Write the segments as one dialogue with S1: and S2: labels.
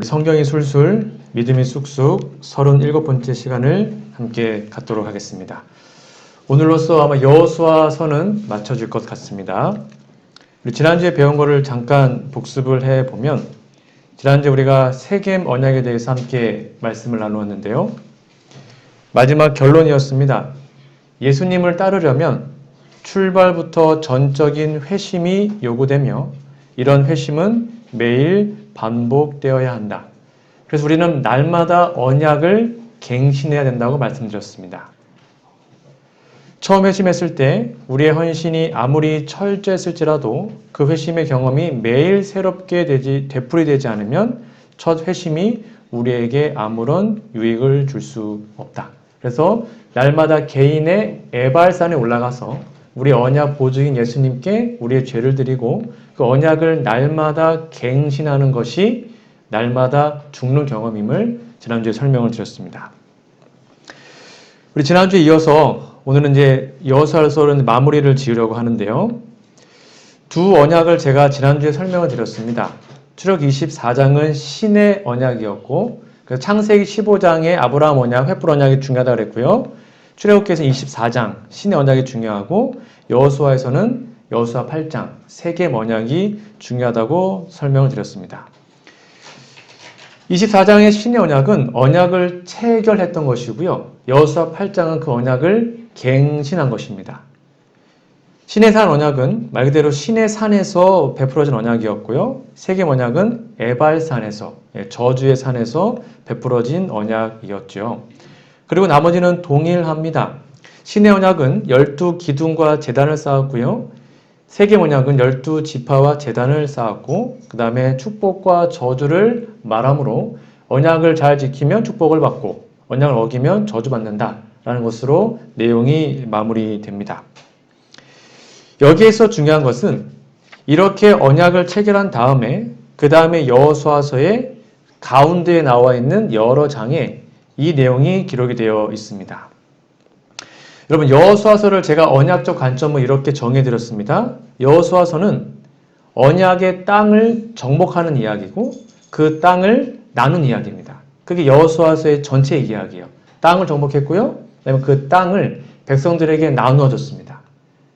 S1: 성경이 술술, 믿음이 쑥쑥 37번째 시간을 함께 갖도록 하겠습니다. 오늘로써 아마 여호수아서는 마쳐질 것 같습니다. 지난주에 배운 거를 잠깐 복습을 해보면 지난주에 우리가 세겜 언약에 대해서 함께 말씀을 나누었는데요. 마지막 결론이었습니다. 예수님을 따르려면 출발부터 전적인 회심이 요구되며 이런 회심은 매일 반복되어야 한다. 그래서 우리는 날마다 언약을 갱신해야 된다고 말씀드렸습니다. 처음 회심했을 때 우리의 헌신이 아무리 철저했을지라도 그 회심의 경험이 매일 새롭게 되풀이되지 않으면 첫 회심이 우리에게 아무런 유익을 줄 수 없다. 그래서 날마다 개인의 에발산에 올라가서 우리 언약 보증인 예수님께 우리의 죄를 드리고 그 언약을 날마다 갱신하는 것이 날마다 죽는 경험임을 지난주에 설명을 드렸습니다. 우리 지난주에 이어서 오늘은 이제 여호수아서는 마무리를 지으려고 하는데요. 두 언약을 제가 지난주에 설명을 드렸습니다. 출애굽 24장은 신의 언약이었고 그래서 창세기 15장의 아브라함 언약, 횃불 언약이 중요하다고 그랬고요. 출애굽기에서는 24장 신의 언약이 중요하고 여호수아에서는 여호수아 8장 세겜 언약이 중요하다고 설명을 드렸습니다. 24장의 신의 언약은 언약을 체결했던 것이고요. 여호수아 8장은 그 언약을 갱신한 것입니다. 신의 산 언약은 말 그대로 신의 산에서 베풀어진 언약이었고요. 세겜 언약은 에발산에서 저주의 산에서 베풀어진 언약이었죠. 그리고 나머지는 동일합니다. 신의 언약은 12기둥과 제단을 쌓았고요. 세겜 언약은 12지파와 제단을 쌓았고 그 다음에 축복과 저주를 말함으로 언약을 잘 지키면 축복을 받고 언약을 어기면 저주받는다 라는 것으로 내용이 마무리됩니다. 여기에서 중요한 것은 이렇게 언약을 체결한 다음에 그 다음에 여호수아서의 가운데에 나와 있는 여러 장에 이 내용이 기록이 되어 있습니다. 여러분 여호수아서를 제가 언약적 관점으로 이렇게 정해드렸습니다. 여호수아서는 언약의 땅을 정복하는 이야기고 그 땅을 나눈 이야기입니다. 그게 여호수아서의 전체 이야기예요. 땅을 정복했고요. 그다음에 그 땅을 백성들에게 나누어 줬습니다.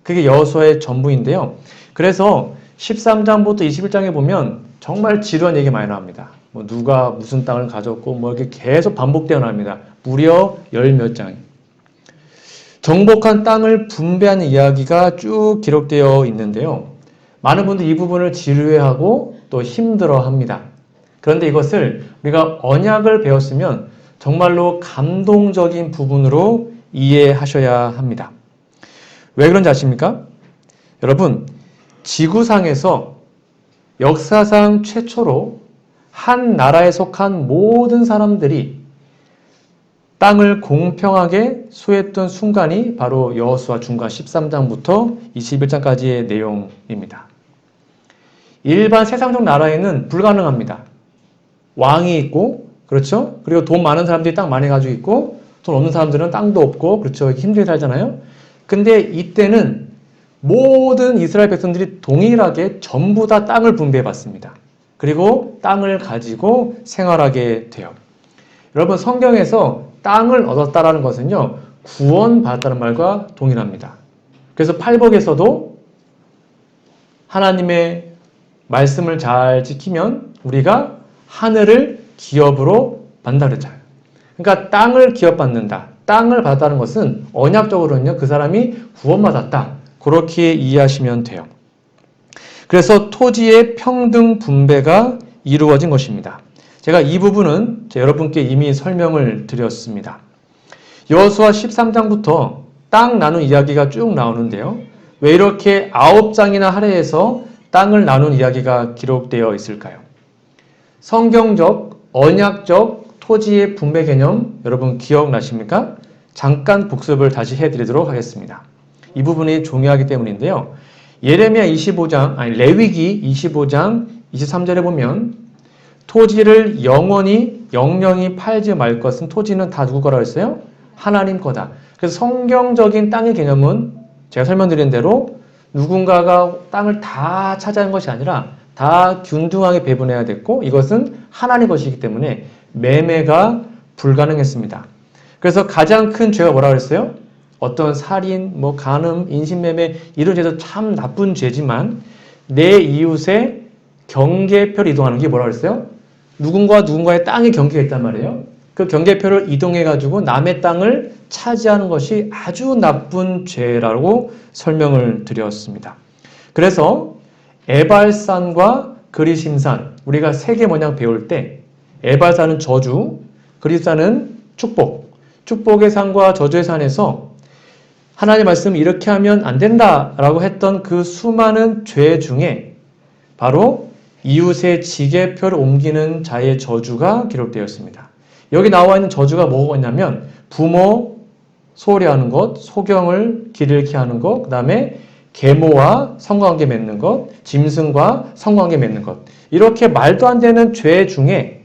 S1: 그게 여호수아의 전부인데요. 그래서 13장부터 21장에 보면 정말 지루한 얘기 많이 나옵니다. 뭐 누가 무슨 땅을 가졌고 뭐 이렇게 계속 반복되어 나옵니다. 무려 열 몇 장. 정복한 땅을 분배하는 이야기가 쭉 기록되어 있는데요. 많은 분들이 이 부분을 지루해하고 또 힘들어합니다. 그런데 이것을 우리가 언약을 배웠으면 정말로 감동적인 부분으로 이해하셔야 합니다. 왜 그런지 아십니까? 여러분, 지구상에서 역사상 최초로 한 나라에 속한 모든 사람들이 땅을 공평하게 소유했던 순간이 바로 여호수아 중간 13장부터 21장까지의 내용입니다. 일반 세상적 나라에는 불가능합니다. 왕이 있고, 그렇죠? 그리고 돈 많은 사람들이 땅 많이 가지고 있고, 돈 없는 사람들은 땅도 없고, 그렇죠? 힘들게 살잖아요? 근데 이때는 모든 이스라엘 백성들이 동일하게 전부 다 땅을 분배해 받습니다. 그리고 땅을 가지고 생활하게 돼요. 여러분 성경에서 땅을 얻었다라는 것은요. 구원받았다는 말과 동일합니다. 그래서 팔복에서도 하나님의 말씀을 잘 지키면 우리가 하늘을 기업으로 받는다 그랬잖아요. 그러니까 땅을 기업받는다. 땅을 받았다는 것은 언약적으로는요. 그 사람이 구원받았다. 그렇게 이해하시면 돼요. 그래서 토지의 평등 분배가 이루어진 것입니다. 제가 이 부분은 여러분께 이미 설명을 드렸습니다. 여호수아 13장부터 땅 나눈 이야기가 쭉 나오는데요. 왜 이렇게 9장이나 할애해서 땅을 나눈 이야기가 기록되어 있을까요? 성경적, 언약적 토지의 분배 개념 여러분 기억나십니까? 잠깐 복습을 다시 해드리도록 하겠습니다. 이 부분이 중요하기 때문인데요. 예레미야 25장, 레위기 25장 23절에 보면 토지를 영영이 팔지 말 것은 토지는 다 누구 거라고 했어요? 하나님 거다. 그래서 성경적인 땅의 개념은 제가 설명드린 대로 누군가가 땅을 다 차지한 것이 아니라 다 균등하게 배분해야 됐고 이것은 하나님 것이기 때문에 매매가 불가능했습니다. 그래서 가장 큰 죄가 뭐라고 그랬어요? 어떤 살인, 간음, 인신매매 이런 죄도 참 나쁜 죄지만 내 이웃의 경계표를 이동하는 게 뭐라고 그랬어요? 누군가의 땅에 경계가 있단 말이에요. 그 경계표를 이동해가지고 남의 땅을 차지하는 것이 아주 나쁜 죄라고 설명을 드렸습니다. 그래서 에발산과 그리심산, 우리가 세계 문양 배울 때 에발산은 저주, 그리심산은 축복, 축복의 산과 저주의 산에서 하나님의 말씀 이렇게 하면 안 된다라고 했던 그 수많은 죄 중에 바로 이웃의 지게표를 옮기는 자의 저주가 기록되었습니다. 여기 나와 있는 저주가 뭐가 있냐면 부모 소홀히 하는 것, 소경을 길 잃게 하는 것, 그 다음에 계모와 성관계 맺는 것, 짐승과 성관계 맺는 것. 이렇게 말도 안 되는 죄 중에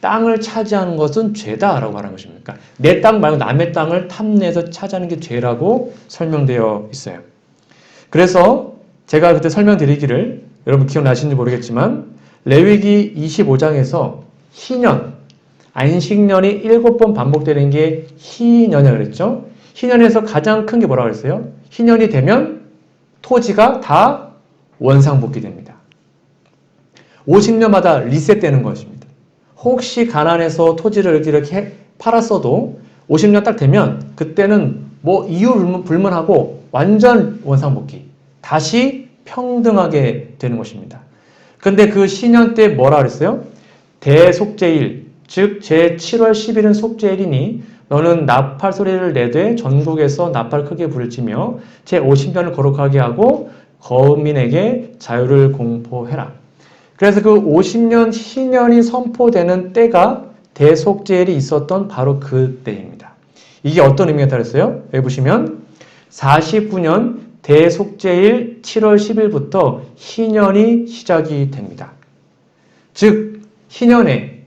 S1: 땅을 차지하는 것은 죄다라고 말하는 것입니다. 그러니까 내 땅 말고 남의 땅을 탐내서 차지하는 게 죄라고 설명되어 있어요. 그래서 제가 그때 설명드리기를 여러분 기억나시는지 모르겠지만 레위기 25장에서 희년, 안식년이 7번 반복되는 게 희년이라고 그랬죠. 희년에서 가장 큰 게 뭐라고 그랬어요? 희년이 되면 토지가 다 원상복귀됩니다. 50년마다 리셋되는 것입니다. 혹시 가난해서 토지를 이렇게 팔았어도 50년 딱 되면 그때는 이유 불문하고 완전 원상복귀. 다시 평등하게 되는 것입니다. 근데 그 시년 때 뭐라 그랬어요? 대속죄일, 즉 제7월 10일은 속죄일이니 너는 나팔 소리를 내되 전국에서 나팔 크게 부를지며 제50년을 거룩하게 하고 거민에게 자유를 공포해라. 그래서 그 50년 희년이 선포되는 때가 대속죄일이 있었던 바로 그 때입니다. 이게 어떤 의미가 따랐어요? 여기 보시면 49년 대속죄일 7월 10일부터 희년이 시작이 됩니다. 즉 희년에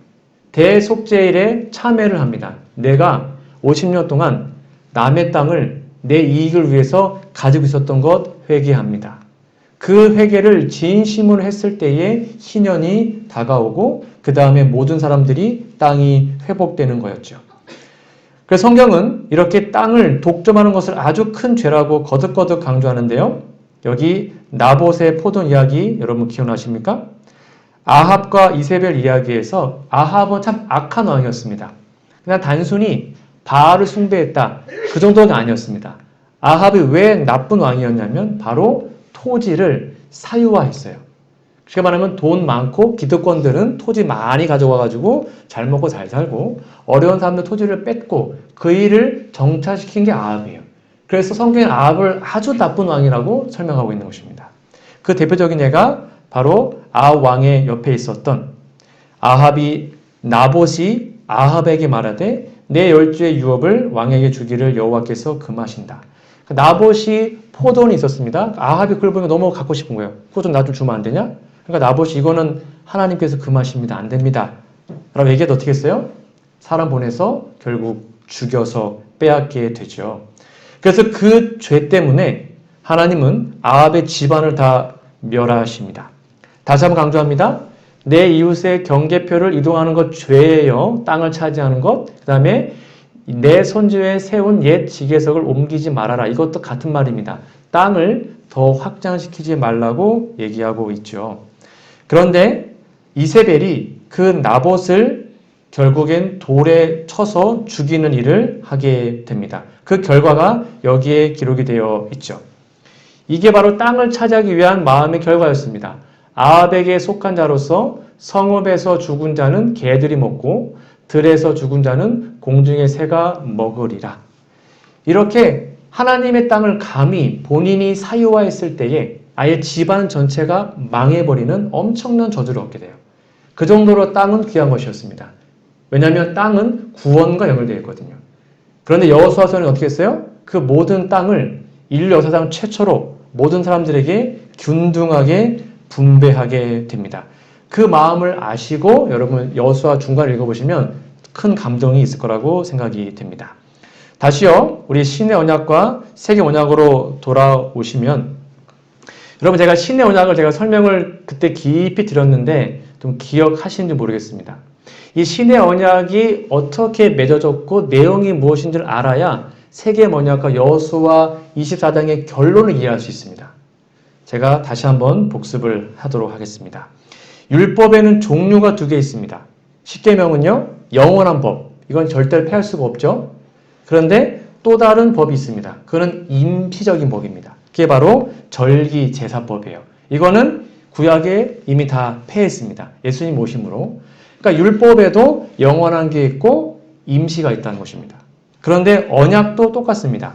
S1: 대속죄일에 참여를 합니다. 내가 50년 동안 남의 땅을 내 이익을 위해서 가지고 있었던 것 회개합니다. 그 회개를 진심으로 했을 때에 희년이 다가오고 그 다음에 모든 사람들이 땅이 회복되는 거였죠. 그래서 성경은 이렇게 땅을 독점하는 것을 아주 큰 죄라고 거듭거듭 강조하는데요. 여기 나봇의 포도 이야기 여러분 기억나십니까? 아합과 이세벨 이야기에서 아합은 참 악한 왕이었습니다. 그냥 단순히 바알을 숭배했다. 그 정도가 아니었습니다. 아합이 왜 나쁜 왕이었냐면 바로 토지를 사유화했어요. 쉽게 말하면 돈 많고 기득권들은 토지 많이 가져와가지고 잘 먹고 잘 살고 어려운 사람들 토지를 뺏고 그 일을 정착시킨 게 아합이에요. 그래서 성경은 아합을 아주 나쁜 왕이라고 설명하고 있는 것입니다. 그 대표적인 예가 바로 아합 왕의 옆에 있었던 나봇이 아합에게 말하되 내 열주의 유업을 왕에게 주기를 여호와께서 금하신다. 나봇이 포도원이 있었습니다. 아합이 그걸 보면 너무 갖고 싶은 거예요. 그거 좀 나 좀 주면 안 되냐? 그러니까 나봇이 이거는 하나님께서 금하십니다. 안 됩니다. 라고 얘기해도 어떻게 했어요? 사람 보내서 결국 죽여서 빼앗게 되죠. 그래서 그 죄 때문에 하나님은 아합의 집안을 다 멸하십니다. 다시 한번 강조합니다. 내 이웃의 경계표를 이동하는 것 죄예요. 땅을 차지하는 것. 그 다음에 내 손주에 세운 옛 지계석을 옮기지 말아라. 이것도 같은 말입니다. 땅을 더 확장시키지 말라고 얘기하고 있죠. 그런데 이세벨이 그 나봇을 결국엔 돌에 쳐서 죽이는 일을 하게 됩니다. 그 결과가 여기에 기록이 되어 있죠. 이게 바로 땅을 차지하기 위한 마음의 결과였습니다. 아합에게 속한 자로서 성읍에서 죽은 자는 개들이 먹고 들에서 죽은 자는 공중의 새가 먹으리라. 이렇게 하나님의 땅을 감히 본인이 사유화했을 때에 아예 집안 전체가 망해버리는 엄청난 저주를 얻게 돼요. 그 정도로 땅은 귀한 것이었습니다. 왜냐하면 땅은 구원과 연결되어 있거든요. 그런데 여호수아서는 어떻게 했어요? 그 모든 땅을 인류 역사상 최초로 모든 사람들에게 균등하게 분배하게 됩니다. 그 마음을 아시고 여러분 여호수아 중간을 읽어보시면 큰 감동이 있을 거라고 생각이 됩니다. 다시요, 우리 신의 언약과 세계 언약으로 돌아오시면 여러분 제가 신의 언약을 설명을 그때 깊이 드렸는데 좀 기억하시는지 모르겠습니다. 이 신의 언약이 어떻게 맺어졌고 내용이 무엇인지를 알아야 세계언약과 여호수아 24장의 결론을 이해할 수 있습니다. 제가 다시 한번 복습을 하도록 하겠습니다. 율법에는 종류가 두 개 있습니다. 십계명은요, 영원한 법. 이건 절대로 폐할 수가 없죠. 그런데 또 다른 법이 있습니다. 그거는 임시적인 법입니다. 그게 바로 절기제사법이에요. 이거는 구약에 이미 다 폐했습니다. 예수님 오심으로. 그러니까 율법에도 영원한 게 있고 임시가 있다는 것입니다. 그런데 언약도 똑같습니다.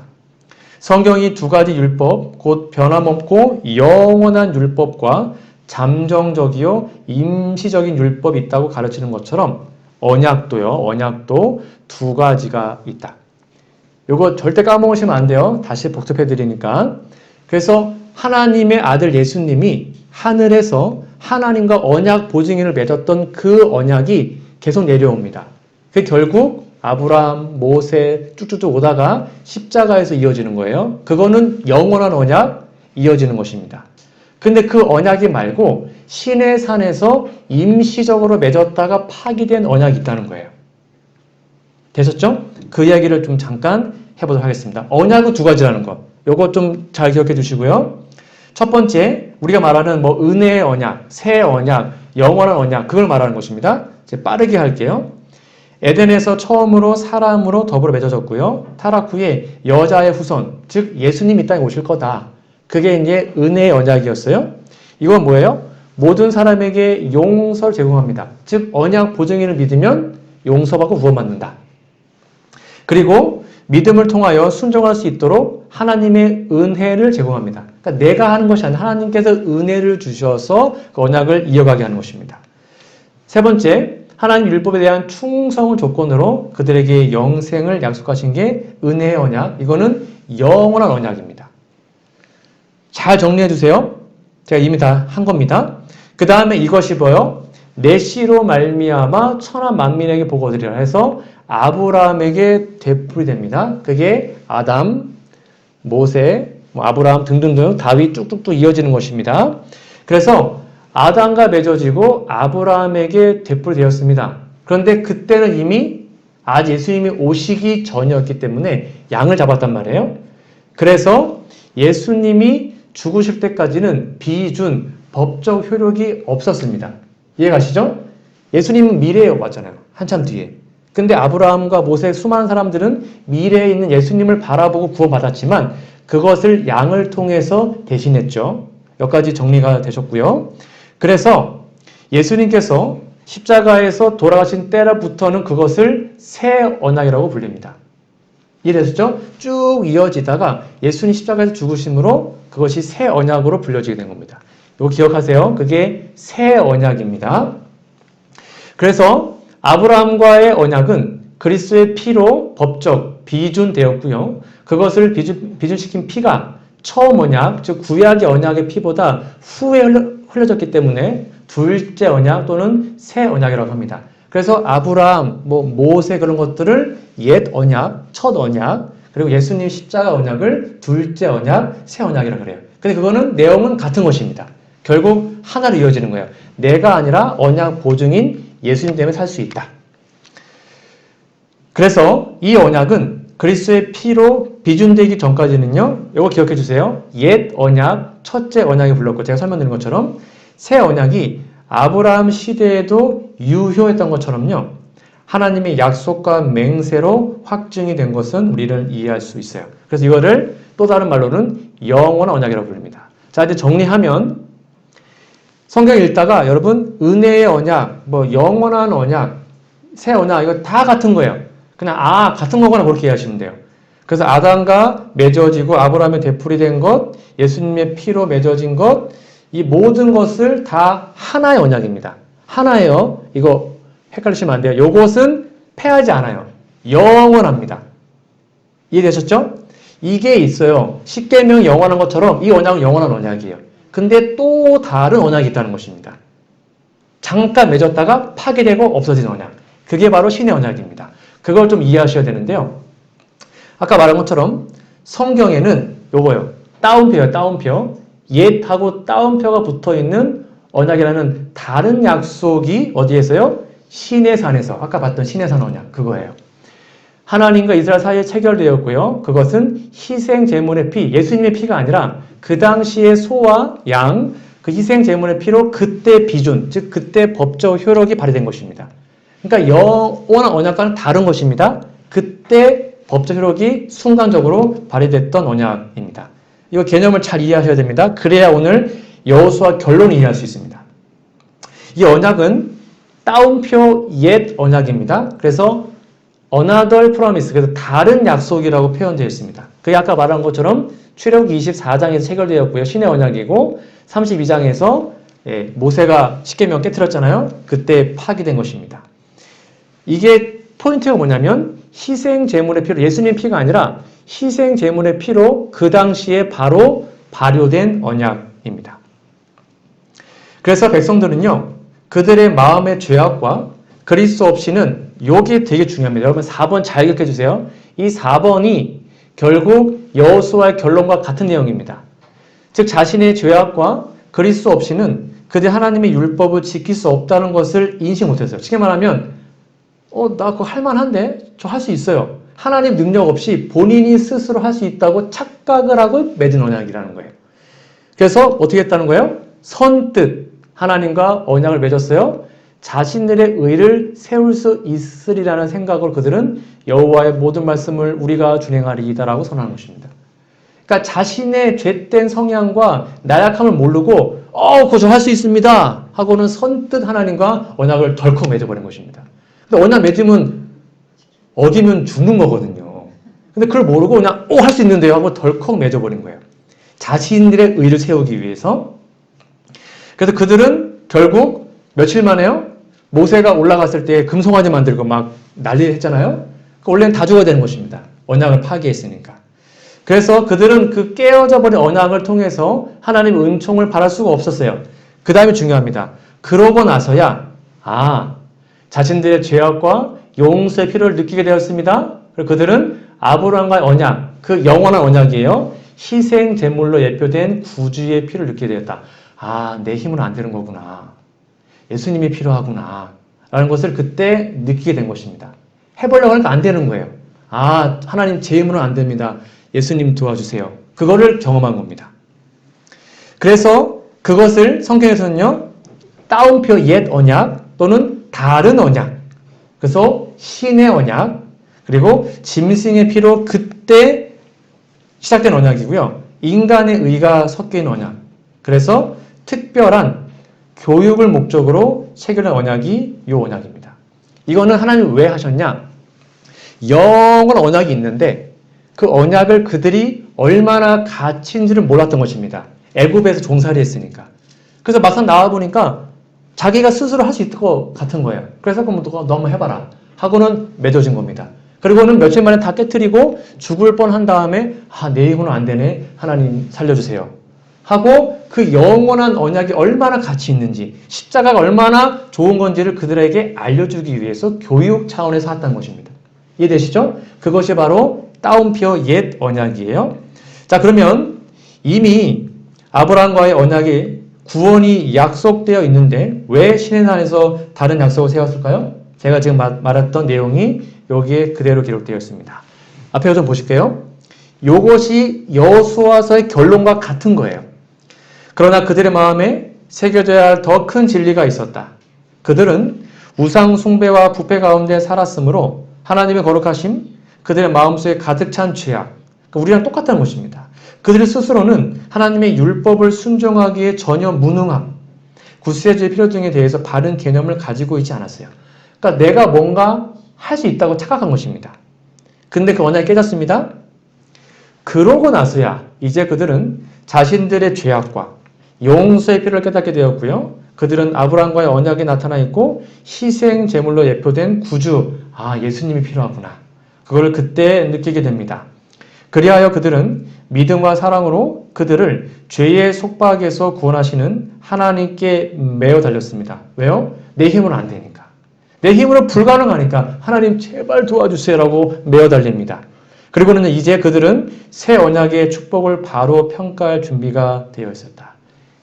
S1: 성경이 두 가지 율법, 곧 변함없고 영원한 율법과 잠정적이요 임시적인 율법이 있다고 가르치는 것처럼 언약도 두 가지가 있다. 요거 절대 까먹으시면 안 돼요. 다시 복습해 드리니까. 그래서 하나님의 아들 예수님이 하늘에서 하나님과 언약 보증인을 맺었던 그 언약이 계속 내려옵니다. 그 결국 아브라함, 모세 쭉쭉쭉 오다가 십자가에서 이어지는 거예요. 그거는 영원한 언약 이어지는 것입니다. 근데 그 언약이 말고 신의 산에서 임시적으로 맺었다가 파기된 언약이 있다는 거예요. 되셨죠? 그 이야기를 좀 잠깐 해보도록 하겠습니다. 언약은 두 가지라는 거. 요거 좀 잘 기억해 주시고요. 첫 번째, 우리가 말하는 뭐 은혜의 언약, 새 언약, 영원한 언약, 그걸 말하는 것입니다. 이제 빠르게 할게요. 에덴에서 처음으로 사람으로 더불어 맺어졌고요. 타락 후에 여자의 후손, 즉 예수님이 이 땅에 오실 거다. 그게 이제 은혜의 언약이었어요. 이건 뭐예요? 모든 사람에게 용서를 제공합니다. 즉 언약 보증인을 믿으면 용서받고 구원받는다. 그리고 믿음을 통하여 순종할 수 있도록 하나님의 은혜를 제공합니다. 그러니까 내가 하는 것이 아니라 하나님께서 은혜를 주셔서 그 언약을 이어가게 하는 것입니다. 세 번째, 하나님 율법에 대한 충성을 조건으로 그들에게 영생을 약속하신 게 은혜의 언약. 이거는 영원한 언약입니다. 잘 정리해 주세요. 제가 이미 다 한 겁니다. 그 다음에 이것이 뭐요? 내 씨로 말미암아 천하 만민에게 복을 얻으리라 해서 아브라함에게 되풀이 됩니다. 그게 아담, 모세, 아브라함 등등등 다윗 쭉쭉쭉 이어지는 것입니다. 그래서 아담과 맺어지고 아브라함에게 되풀이 되었습니다. 그런데 그때는 이미 아직 예수님이 오시기 전이었기 때문에 양을 잡았단 말이에요. 그래서 예수님이 죽으실 때까지는 비준 법적 효력이 없었습니다. 이해가시죠? 예수님은 미래에 왔잖아요. 한참 뒤에. 근데 아브라함과 모세 수많은 사람들은 미래에 있는 예수님을 바라보고 구원받았지만 그것을 양을 통해서 대신했죠. 여기까지 정리가 되셨고요. 그래서 예수님께서 십자가에서 돌아가신 때로부터는 그것을 새 언약이라고 불립니다. 이해되셨죠? 쭉 이어지다가 예수님 십자가에서 죽으심으로 그것이 새 언약으로 불려지게 된 겁니다. 이거 기억하세요. 그게 새 언약입니다. 그래서 아브라함과의 언약은 그리스도의 피로 법적 비준되었고요. 그것을 비준시킨 피가 처음 언약, 즉 구약의 언약의 피보다 후에 흘려졌기 때문에 둘째 언약 또는 새 언약이라고 합니다. 그래서 아브라함, 모세 그런 것들을 옛 언약, 첫 언약, 그리고 예수님 십자가 언약을 둘째 언약, 새 언약이라고 그래요. 근데 그거는 내용은 같은 것입니다. 결국 하나로 이어지는 거예요. 내가 아니라 언약 보증인 예수님 때문에 살 수 있다. 그래서 이 언약은 그리스도의 피로 비준되기 전까지는요. 이거 기억해 주세요. 옛 언약, 첫째 언약이 불렀고 제가 설명드린 것처럼 새 언약이 아브라함 시대에도 유효했던 것처럼요. 하나님의 약속과 맹세로 확증이 된 것은 우리를 이해할 수 있어요. 그래서 이거를 또 다른 말로는 영원한 언약이라고 부릅니다. 자, 이제 정리하면 성경 읽다가 여러분 은혜의 언약, 영원한 언약, 새 언약 이거 다 같은 거예요. 그냥 같은 거거나 그렇게 이해하시면 돼요. 그래서 아담과 맺어지고 아브라함의 되풀이 된 것, 예수님의 피로 맺어진 것, 이 모든 것을 다 하나의 언약입니다. 하나예요. 이거 헷갈리시면 안 돼요. 요것은 패하지 않아요. 영원합니다. 이해되셨죠? 이게 있어요. 십계명이 영원한 것처럼 이 언약은 영원한 언약이에요. 근데 또 다른 언약이 있다는 것입니다. 잠깐 맺었다가 파괴되고 없어진 언약. 그게 바로 신의 언약입니다. 그걸 좀 이해하셔야 되는데요. 아까 말한 것처럼 성경에는 요거요. 따옴표예요. 따옴표. 옛하고 따옴표가 붙어있는 언약이라는 다른 약속이 어디에서요? 시내산에서, 아까 봤던 시내산 언약, 그거예요. 하나님과 이스라엘 사이에 체결되었고요. 그것은 희생 제물의 피, 예수님의 피가 아니라 그 당시의 소와 양, 그 희생 제물의 피로 그때 비준, 즉 그때 법적 효력이 발휘된 것입니다. 그러니까 영원한 언약과는 다른 것입니다. 그때 법적 효력이 순간적으로 발휘됐던 언약입니다. 이거 개념을 잘 이해하셔야 됩니다. 그래야 오늘 여호수아 결론을 이해할 수 있습니다. 이 언약은 따옴표 옛 언약입니다. 그래서 another promise, 그래서 다른 약속이라고 표현되어 있습니다. 그게 아까 말한 것처럼 출애굽기 24장에서 체결되었고요. 신의 언약이고 32장에서 모세가 십계명 깨트렸잖아요. 그때 파기된 것입니다. 이게 포인트가 뭐냐면 희생 제물의 피로, 예수님 피가 아니라 희생 제물의 피로 그 당시에 바로 발효된 언약입니다. 그래서 백성들은요, 그들의 마음의 죄악과 그리스도 없이는, 요게 되게 중요합니다. 여러분 4번 잘 기억해 주세요. 이 4번이 결국 여호수아의 결론과 같은 내용입니다. 즉 자신의 죄악과 그리스도 없이는 그들이 하나님의 율법을 지킬 수 없다는 것을 인식 못했어요. 쉽게 말하면 나 그거 할만한데? 저 할 수 있어요. 하나님 능력 없이 본인이 스스로 할 수 있다고 착각을 하고 맺은 언약이라는 거예요. 그래서 어떻게 했다는 거예요? 선뜻 하나님과 언약을 맺었어요. 자신들의 의를 세울 수 있으리라는 생각으로 그들은 여호와의 모든 말씀을 우리가 준행하리이다라고 선언한 것입니다. 그러니까 자신의 죄된 성향과 나약함을 모르고 그거 저 할 수 있습니다 하고는 선뜻 하나님과 언약을 덜컥 맺어버린 것입니다. 근데 언약 맺으면 어기면 죽는 거거든요. 근데 그걸 모르고 그냥 할 수 있는데요 하고 덜컥 맺어버린 거예요. 자신들의 의를 세우기 위해서. 그래서 그들은 결국 며칠 만에요. 모세가 올라갔을 때 금송아지 만들고 막 난리 했잖아요. 원래는 다 죽어야 되는 것입니다. 언약을 파기했으니까. 그래서 그들은 그 깨어져 버린 언약을 통해서 하나님의 은총을 바랄 수가 없었어요. 그 다음에 중요합니다. 그러고 나서야 자신들의 죄악과 용서의 필요를 느끼게 되었습니다. 그리고 그들은 아브라함과의 언약, 그 영원한 언약이에요. 희생 제물로 예표된 구주의 피를 느끼게 되었다. 내 힘은 안 되는 거구나. 예수님이 필요하구나 라는 것을 그때 느끼게 된 것입니다. 해보려고 하니까 안 되는 거예요. 하나님 제 힘으로는 안 됩니다. 예수님 도와주세요. 그거를 경험한 겁니다. 그래서 그것을 성경에서는요, 따옴표 옛 언약 또는 다른 언약, 그래서 신의 언약, 그리고 짐승의 피로 그때 시작된 언약이고요. 인간의 의가 섞인 언약. 그래서 특별한 교육을 목적으로 체결한 언약이 이 언약입니다. 이거는 하나님이 왜 하셨냐? 영원한 언약이 있는데 그 언약을 그들이 얼마나 가치 있는지를 몰랐던 것입니다. 애굽에서 종살이 했으니까. 그래서 막상 나와보니까 자기가 스스로 할 수 있을 것 같은 거예요. 그래서 그럼 너 한번 해봐라 하고는 맺어진 겁니다. 그리고는 며칠 만에 다 깨트리고 죽을 뻔한 다음에 내 힘으로는 안 되네. 하나님 살려주세요. 하고 그 영원한 언약이 얼마나 가치 있는지, 십자가가 얼마나 좋은 건지를 그들에게 알려주기 위해서 교육 차원에서 했다는 것입니다. 이해되시죠? 그것이 바로 따옴표 옛 언약이에요. 자, 그러면 이미 아브라함과의 언약이 구원이 약속되어 있는데 왜 시내산에서 다른 약속을 세웠을까요? 제가 지금 말했던 내용이 여기에 그대로 기록되어 있습니다. 앞에 좀 보실게요. 이것이 여호수아서의 결론과 같은 거예요. 그러나 그들의 마음에 새겨져야 할 더 큰 진리가 있었다. 그들은 우상 숭배와 부패 가운데 살았으므로 하나님의 거룩하심, 그들의 마음속에 가득 찬 죄악, 우리랑 똑같다는 것입니다. 그들 스스로는 하나님의 율법을 순종하기에 전혀 무능함, 구세주의 필요 등에 대해서 바른 개념을 가지고 있지 않았어요. 그러니까 내가 뭔가 할 수 있다고 착각한 것입니다. 근데 그 언약이 깨졌습니다. 그러고 나서야 이제 그들은 자신들의 죄악과 용서의 필요를 깨닫게 되었고요. 그들은 아브라함과의 언약이 나타나 있고 희생 제물로 예표된 구주, 예수님이 필요하구나. 그걸 그때 느끼게 됩니다. 그리하여 그들은 믿음과 사랑으로 그들을 죄의 속박에서 구원하시는 하나님께 매어 달렸습니다. 왜요? 내 힘으로는 안 되니까. 내 힘으로 불가능하니까 하나님 제발 도와주세요라고 매어 달립니다. 그리고는 이제 그들은 새 언약의 축복을 바로 평가할 준비가 되어 있었다.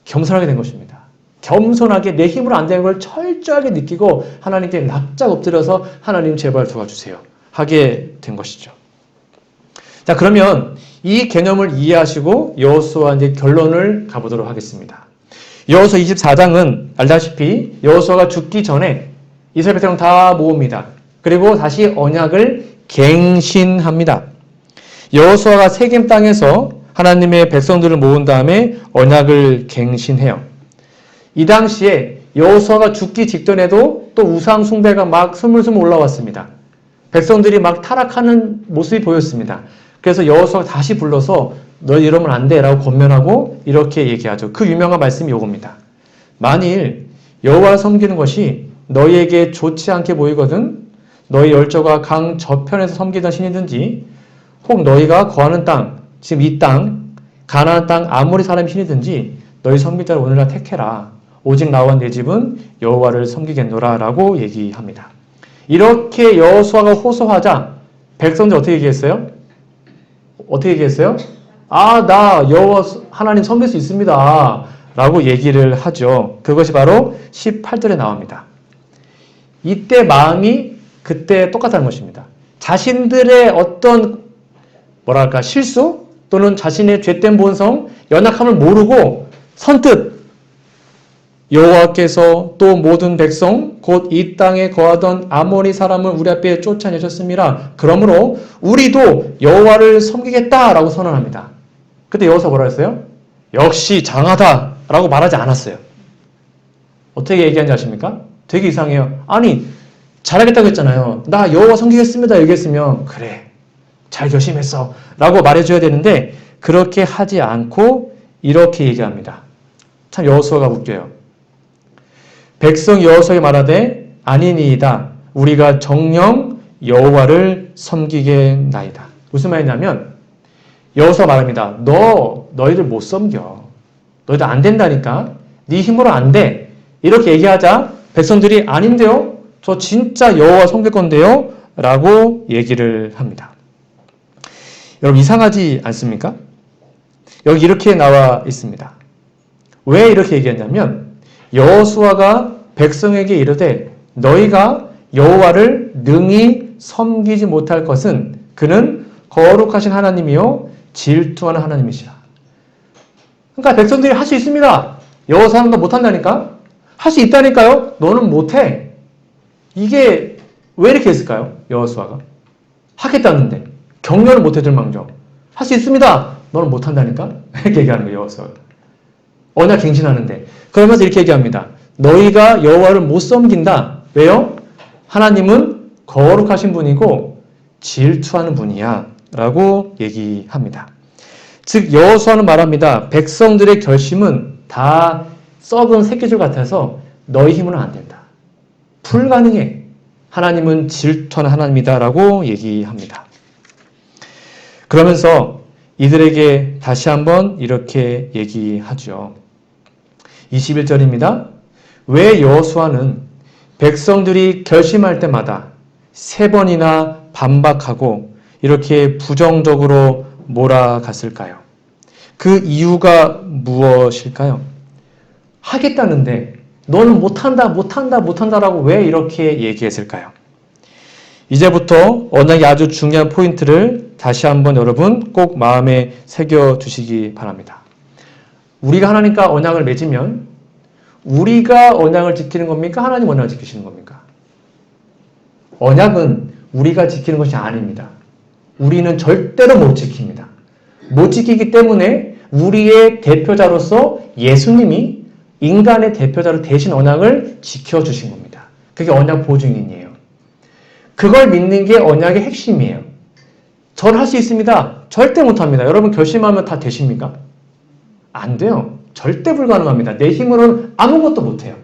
S1: 겸손하게 된 것입니다. 겸손하게 내 힘으로 안 되는 걸 철저하게 느끼고 하나님께 납작 엎드려서 하나님 제발 도와주세요 하게 된 것이죠. 자, 그러면 이 개념을 이해하시고 여호수아 이제 결론을 가보도록 하겠습니다. 여호수아 24장은 알다시피 여호수아가 죽기 전에 이스라엘 백성 다 모읍니다. 그리고 다시 언약을 갱신합니다. 여호수아가 세겜 땅에서 하나님의 백성들을 모은 다음에 언약을 갱신해요. 이 당시에 여호수아가 죽기 직전에도 또 우상 숭배가 막 스물스물 올라왔습니다. 백성들이 막 타락하는 모습이 보였습니다. 그래서 여호수아가 다시 불러서 너희 이러면 안 돼 라고 권면하고 이렇게 얘기하죠. 그 유명한 말씀이 이겁니다. 만일 여호와를 섬기는 것이 너희에게 좋지 않게 보이거든 너희 열조가 강 저편에서 섬기던 신이든지 혹 너희가 거하는 땅, 지금 이 땅, 가나안 땅 아무리 사람이 신이든지 너희 섬길 자를 오늘날 택해라. 오직 나와 내 집은 여호와를 섬기겠노라 라고 얘기합니다. 이렇게 여호수아가 호소하자 백성들 어떻게 얘기했어요? 어떻게 얘기했어요? 아, 나 여호와 하나님 섬길 수 있습니다 라고 얘기를 하죠. 그것이 바로 18절에 나옵니다. 이때 마음이 그때 똑같다는 것입니다. 자신들의 어떤 뭐랄까 실수 또는 자신의 죄된 본성, 연약함을 모르고 선뜻 여호와께서 또 모든 백성 곧 이 땅에 거하던 아모리 사람을 우리 앞에 쫓아내셨습니다. 그러므로 우리도 여호와를 섬기겠다라고 선언합니다. 그때 여호수아 뭐라 했어요? 역시 장하다 라고 말하지 않았어요. 어떻게 얘기하는지 아십니까? 되게 이상해요. 아니 잘하겠다고 했잖아요. 나 여호와 섬기겠습니다 얘기했으면 그래 잘 결심했어 라고 말해줘야 되는데 그렇게 하지 않고 이렇게 얘기합니다. 참 여호수아가 웃겨요. 백성 여호수아에게 말하되 아니니이다 우리가 정녕 여호와를 섬기겠나이다. 무슨 말이냐면 여호수아 말합니다. 너희들 못 섬겨. 너희들 안 된다니까. 네 힘으로 안 돼. 이렇게 얘기하자 백성들이 아닌데요. 저 진짜 여호와 섬길 건데요. 라고 얘기를 합니다. 여러분 이상하지 않습니까? 여기 이렇게 나와 있습니다. 왜 이렇게 얘기했냐면 여호수아가 백성에게 이르되 너희가 여호와를 능히 섬기지 못할 것은 그는 거룩하신 하나님이요 질투하는 하나님이시라. 그러니까 백성들이 할 수 있습니다. 여호수아는 너 못한다니까? 할 수 있다니까요? 너는 못해. 이게 왜 이렇게 했을까요? 여호수아가 하겠다는데 격려를 못해줄 망정 할 수 있습니다. 너는 못한다니까? 이렇게 얘기하는 거예요. 여호수아가 언약 갱신하는데 그러면서 이렇게 얘기합니다. 너희가 여호와를 못 섬긴다. 왜요? 하나님은 거룩하신 분이고 질투하는 분이야 라고 얘기합니다. 즉 여호수아는 말합니다. 백성들의 결심은 다 썩은 새끼줄 같아서 너희 힘으로는 안 된다. 불가능해. 하나님은 질투하는 하나님이다 라고 얘기합니다. 그러면서 이들에게 다시 한번 이렇게 얘기하죠. 21절입니다. 왜 여호수아는 백성들이 결심할 때마다 3번이나 반박하고 이렇게 부정적으로 몰아갔을까요? 그 이유가 무엇일까요? 하겠다는데 너는 못한다라고 왜 이렇게 얘기했을까요? 이제부터 언약의 아주 중요한 포인트를 다시 한번 여러분 꼭 마음에 새겨두시기 바랍니다. 우리가 하나님과 언약을 맺으면 우리가 언약을 지키는 겁니까? 하나님 언약을 지키시는 겁니까? 언약은 우리가 지키는 것이 아닙니다. 우리는 절대로 못 지킵니다. 못 지키기 때문에 우리의 대표자로서 예수님이 인간의 대표자로 대신 언약을 지켜주신 겁니다. 그게 언약 보증인이에요. 그걸 믿는 게 언약의 핵심이에요. 저는 할 수 있습니다. 절대 못합니다. 여러분 결심하면 다 되십니까? 안 돼요. 절대 불가능합니다. 내 힘으로는 아무것도 못해요.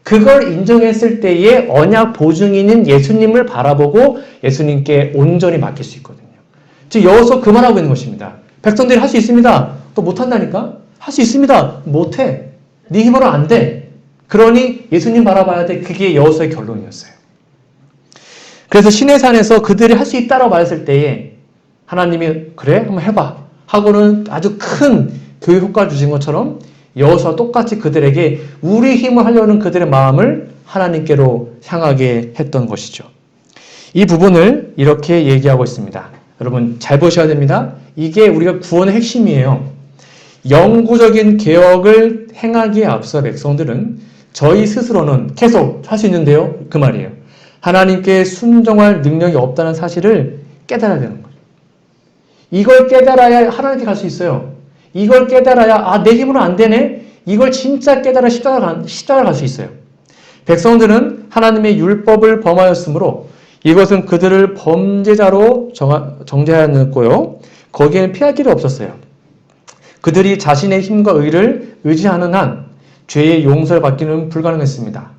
S1: 그걸 인정했을 때에 언약 보증인인 예수님을 바라보고 예수님께 온전히 맡길 수 있거든요. 즉 여호수아 그 말하고 있는 것입니다. 백성들이 할 수 있습니다. 또 못한다니까? 할 수 있습니다. 못해. 네 힘으로는 안 돼. 그러니 예수님 바라봐야 돼. 그게 여호수아의 결론이었어요. 그래서 시내산에서 그들이 할 수 있다라고 말했을 때에 하나님이 그래? 한번 해봐. 하고는 아주 큰 교육 효과를 주신 것처럼 여호수아와 똑같이 그들에게 우리 힘을 하려는 그들의 마음을 하나님께로 향하게 했던 것이죠. 이 부분을 이렇게 얘기하고 있습니다. 여러분 잘 보셔야 됩니다. 이게 우리가 구원의 핵심이에요. 영구적인 개혁을 행하기에 앞서 백성들은 저희 스스로는 계속 할 수 있는데요. 그 말이에요. 하나님께 순종할 능력이 없다는 사실을 깨달아야 되는 거죠. 이걸 깨달아야 하나님께 갈 수 있어요. 이걸 깨달아야 내 힘으로 안 되네. 이걸 진짜 깨달아 십자가를 갈 수 있어요. 백성들은 하나님의 율법을 범하였으므로 이것은 그들을 범죄자로 정죄하였고요. 거기에는 피할 길이 없었어요. 그들이 자신의 힘과 의를 의지하는 한 죄의 용서를 받기는 불가능했습니다.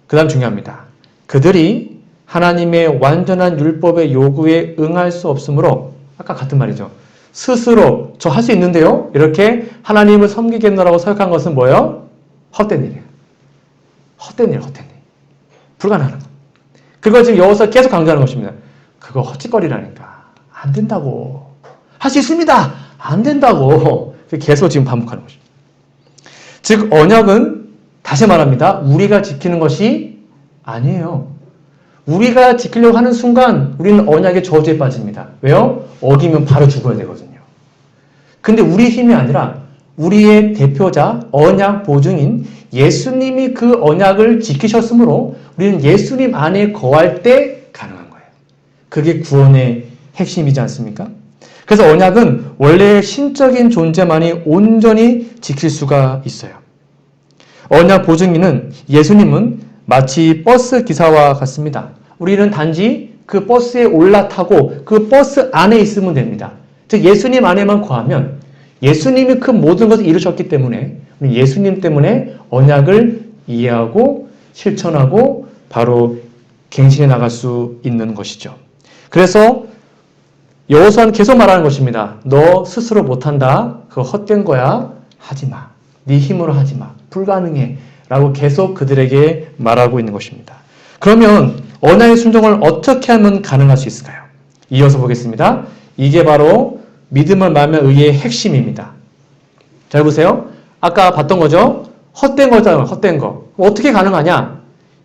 S1: 그 다음 중요합니다. 그들이 하나님의 완전한 율법의 요구에 응할 수 없으므로 아까 같은 말이죠. 스스로 저 할 수 있는데요. 이렇게 하나님을 섬기겠노라고 생각한 것은 뭐예요? 헛된 일이에요. 헛된 일. 불가능한 것. 그걸 지금 여호수아가 계속 강조하는 것입니다. 그거 헛짓거리라니까. 안 된다고. 할 수 있습니다. 안 된다고. 계속 지금 반복하는 것입니다. 즉 언약은 다시 말합니다. 우리가 지키는 것이 아니에요. 우리가 지키려고 하는 순간 우리는 언약의 저주에 빠집니다. 왜요? 어기면 바로 죽어야 되거든요. 근데 우리 힘이 아니라 우리의 대표자, 언약 보증인 예수님이 그 언약을 지키셨으므로 우리는 예수님 안에 거할 때 가능한 거예요. 그게 구원의 핵심이지 않습니까? 그래서 언약은 원래 신적인 존재만이 온전히 지킬 수가 있어요. 언약 보증인은 예수님은 마치 버스 기사와 같습니다. 우리는 단지 그 버스에 올라타고 그 버스 안에 있으면 됩니다. 즉 예수님 안에만 거하면 예수님이 그 모든 것을 이루셨기 때문에 우리 예수님 때문에 언약을 이해하고 실천하고 바로 갱신해 나갈 수 있는 것이죠. 그래서 여호수아는 계속 말하는 것입니다. 너 스스로 못한다. 그거 헛된 거야. 하지 마. 네 힘으로 하지 마. 불가능해. 라고 계속 그들에게 말하고 있는 것입니다. 그러면 언약의 순종을 어떻게 하면 가능할 수 있을까요? 이어서 보겠습니다. 이게 바로 믿음을 말하는 의의 핵심입니다. 잘 보세요. 아까 봤던 거죠? 헛된 거잖아요. 헛된 거. 어떻게 가능하냐?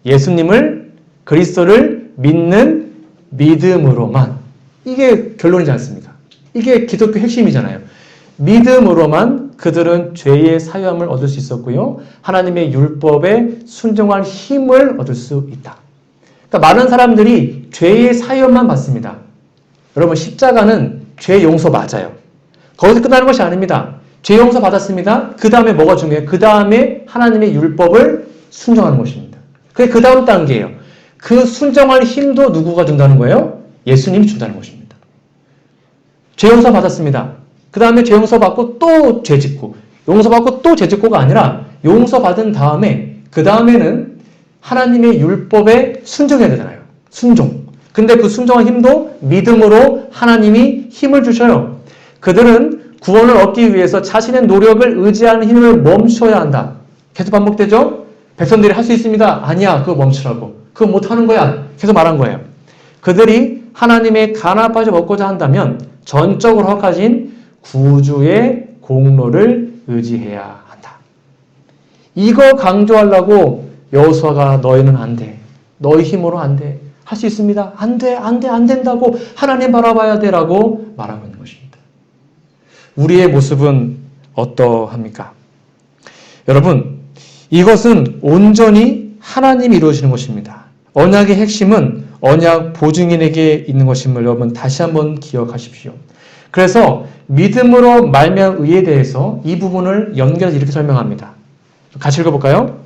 S1: 예수님을 그리스도를 믿는 믿음으로만. 이게 결론이지 않습니까? 이게 기독교 핵심이잖아요. 믿음으로만 그들은 죄의 사유함을 얻을 수 있었고요. 하나님의 율법에 순종할 힘을 얻을 수 있다. 그러니까 많은 사람들이 죄의 사유함만 받습니다. 여러분 십자가는 죄 용서 맞아요. 거기서 끝나는 것이 아닙니다. 죄 용서 받았습니다. 그 다음에 뭐가 중요해요? 그 다음에 하나님의 율법을 순종하는 것입니다. 그게 그 다음 단계예요. 그 순종할 힘도 누구가 준다는 거예요? 예수님이 준다는 것입니다. 죄 용서 받았습니다. 그 다음에 죄 용서 받고 또 죄 짓고 용서 받고 또 죄 짓고가 아니라 용서 받은 다음에 그 다음에는 하나님의 율법에 순종해야 되잖아요. 순종. 근데 그 순종한 힘도 믿음으로 하나님이 힘을 주셔요. 그들은 구원을 얻기 위해서 자신의 노력을 의지하는 힘을 멈춰야 한다. 계속 반복되죠? 백성들이 할 수 있습니다. 아니야. 그거 멈추라고. 그거 못하는 거야. 계속 말한 거예요. 그들이 하나님의 간합하지 먹고자 한다면 전적으로 허락하신 구주의 공로를 의지해야 한다. 이거 강조하려고 여호수아가 너희는 안 돼. 너희 힘으로 안 돼. 할 수 있습니다. 안 돼. 안 된다고 하나님 바라봐야 돼라고 말하고 있는 것입니다. 우리의 모습은 어떠합니까? 여러분, 이것은 온전히 하나님이 이루어지는 것입니다. 언약의 핵심은 언약 보증인에게 있는 것임을 여러분 다시 한번 기억하십시오. 그래서 믿음으로 말미암은 의에 대해서 이 부분을 연결해서 이렇게 설명합니다. 같이 읽어볼까요?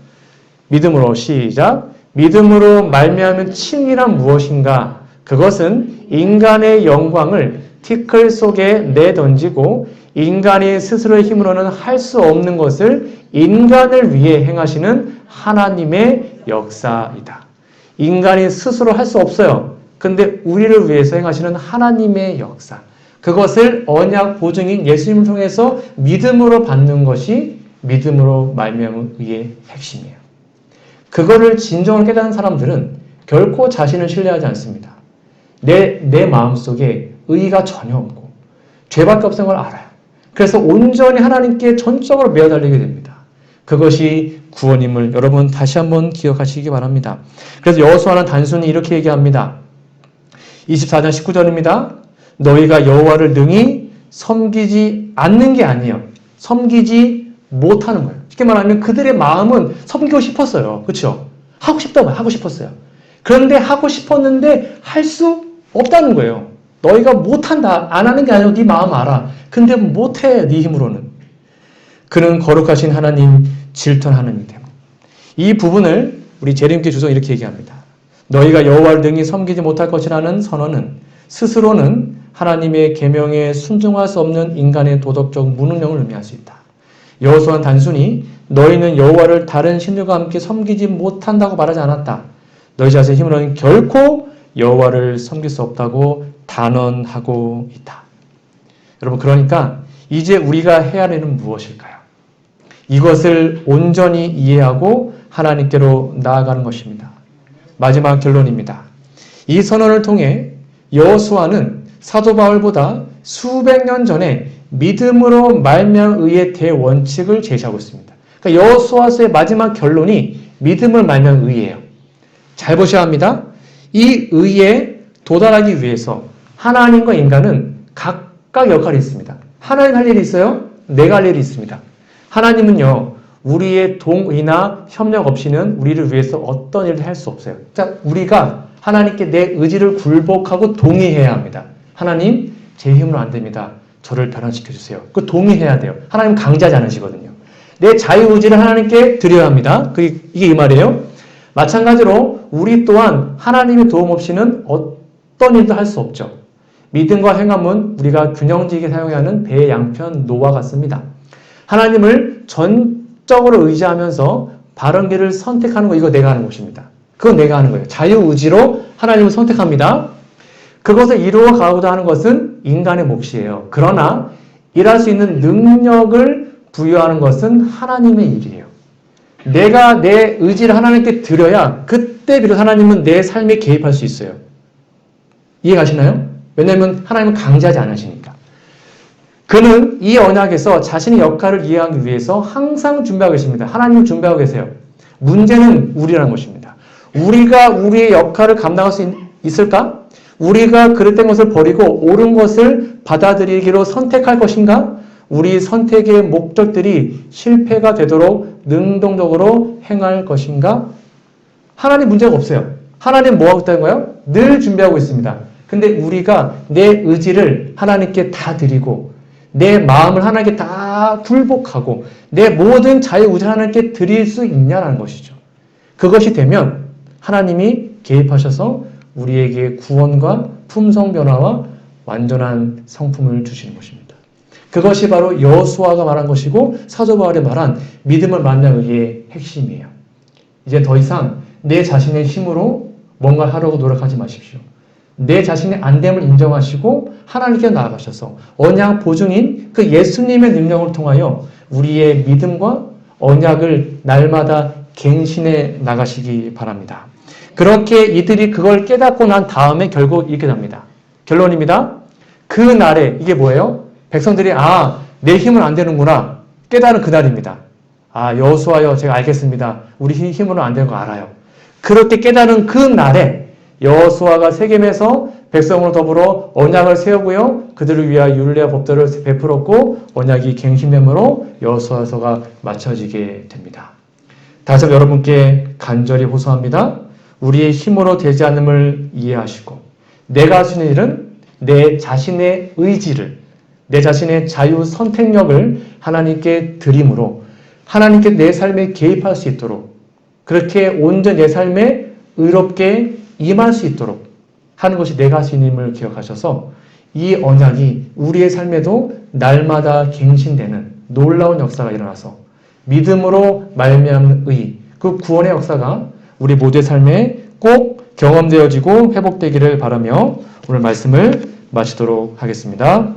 S1: 믿음으로 시작. 믿음으로 말미암은 칭의란 무엇인가? 그것은 인간의 영광을 티끌 속에 내던지고 인간이 스스로의 힘으로는 할 수 없는 것을 인간을 위해 행하시는 하나님의 역사이다. 인간이 스스로 할 수 없어요. 근데 우리를 위해서 행하시는 하나님의 역사. 그것을 언약 보증인 예수님을 통해서 믿음으로 받는 것이 믿음으로 말미암은 의의 핵심이에요. 그거를 진정으로 깨닫는 사람들은 결코 자신을 신뢰하지 않습니다. 내 마음속에 의의가 전혀 없고 죄밖에 없는 걸 알아요. 그래서 온전히 하나님께 전적으로 매어달리게 됩니다. 그것이 구원임을 여러분 다시 한번 기억하시기 바랍니다. 그래서 여호수아는 단순히 이렇게 얘기합니다. 24장 19절입니다. 너희가 여호와를 능히 섬기지 않는 게 아니에요. 섬기지 못하는 거예요. 쉽게 말하면 그들의 마음은 섬기고 싶었어요. 그렇죠? 하고 싶다고 하고 싶었어요. 그런데 하고 싶었는데 할 수 없다는 거예요. 너희가 못한다. 안 하는 게 아니고 네 마음 알아. 근데 못해. 네 힘으로는. 그는 거룩하신 하나님, 질투하는 하나님이 되고. 이 부분을 우리 재림교회 주석은 이렇게 얘기합니다. 너희가 여호와를 능히 섬기지 못할 것이라는 선언은 스스로는 하나님의 계명에 순종할 수 없는 인간의 도덕적 무능력을 의미할 수 있다. 여호수아는 단순히 너희는 여호와를 다른 신들과 함께 섬기지 못한다고 말하지 않았다. 너희 자신의 힘으로는 결코 여호와를 섬길 수 없다고 단언하고 있다. 여러분, 그러니까 이제 우리가 해야 하는 일은 무엇일까요? 이것을 온전히 이해하고 하나님께로 나아가는 것입니다. 마지막 결론입니다. 이 선언을 통해 여호수아는 사도 바울보다 수백 년 전에 믿음으로 말미암은 의의 대원칙을 제시하고 있습니다. 그러니까 여호수아서의 마지막 결론이 믿음을 말미암은 의예요. 잘 보셔야 합니다. 이 의에 도달하기 위해서 하나님과 인간은 각각 역할이 있습니다. 하나님 할 일이 있어요. 내가 할 일이 있습니다. 하나님은요, 우리의 동의나 협력 없이는 우리를 위해서 어떤 일을 할 수 없어요. 자, 우리가 하나님께 내 의지를 굴복하고 동의해야 합니다. 하나님, 제 힘으로 안 됩니다. 저를 변화시켜 주세요. 그 동의해야 돼요. 하나님 강제하지 않으시거든요. 내 자유의지를 하나님께 드려야 합니다. 이게 이 말이에요. 마찬가지로 우리 또한 하나님의 도움 없이는 어떤 일도 할 수 없죠. 믿음과 행함은 우리가 균형지게 사용해야 하는 배의 양편 노와 같습니다. 하나님을 전적으로 의지하면서 바른 길을 선택하는 거, 이거 내가 하는 것입니다. 그건 내가 하는 거예요. 자유의지로 하나님을 선택합니다. 그것을 이루어 가고자 하는 것은 인간의 몫이에요. 그러나 일할 수 있는 능력을 부여하는 것은 하나님의 일이에요. 내가 내 의지를 하나님께 드려야 그때 비로소 하나님은 내 삶에 개입할 수 있어요. 이해가시나요? 왜냐하면 하나님은 강제하지 않으시니까. 그는 이 언약에서 자신의 역할을 이해하기 위해서 항상 준비하고 계십니다. 하나님을 준비하고 계세요. 문제는 우리라는 것입니다. 우리가 우리의 역할을 감당할 수 있을까? 우리가 그릇된 것을 버리고 옳은 것을 받아들이기로 선택할 것인가? 우리 선택의 목적들이 실패가 되도록 능동적으로 행할 것인가? 하나님 문제가 없어요. 하나님 뭐 하고 있다는 거예요? 늘 준비하고 있습니다. 근데 우리가 내 의지를 하나님께 다 드리고 내 마음을 하나님께 다 굴복하고 내 모든 자유의지를 하나님께 드릴 수 있냐는 것이죠. 그것이 되면 하나님이 개입하셔서 우리에게 구원과 품성 변화와 완전한 성품을 주시는 것입니다. 그것이 바로 여호수아가 말한 것이고 사도 바울이 말한 믿음을 만난 의의 핵심이에요. 이제 더 이상 내 자신의 힘으로 뭔가 하려고 노력하지 마십시오. 내 자신의 안됨을 인정하시고 하나님께 나아가셔서 언약 보증인 그 예수님의 능력을 통하여 우리의 믿음과 언약을 날마다 갱신해 나가시기 바랍니다. 그렇게 이들이 그걸 깨닫고 난 다음에 결국 이렇게 됩니다. 결론입니다. 그 날에 이게 뭐예요? 백성들이 내 힘은 안 되는구나 깨달은 그날입니다. 여호수아여 제가 알겠습니다. 우리 힘으로는 안 되는 거 알아요. 그렇게 깨달은 그 날에 여호수아가 세겜에서 백성으로 더불어 언약을 세우고요. 그들을 위하여 율례와 법도를 베풀었고 언약이 갱신됨으로 여호수아서가 마쳐지게 됩니다. 다시 한번 여러분께 간절히 호소합니다. 우리의 힘으로 되지 않음을 이해하시고 내가 할 수 있는 일은 내 자신의 의지를 내 자신의 자유 선택력을 하나님께 드림으로 하나님께 내 삶에 개입할 수 있도록 그렇게 온전히 내 삶에 의롭게 임할 수 있도록 하는 것이 내가 할 수 있는 힘을 기억하셔서 이 언약이 우리의 삶에도 날마다 갱신되는 놀라운 역사가 일어나서 믿음으로 말미암는 의, 그 구원의 역사가 우리 모두의 삶에 꼭 경험되어지고 회복되기를 바라며 오늘 말씀을 마치도록 하겠습니다.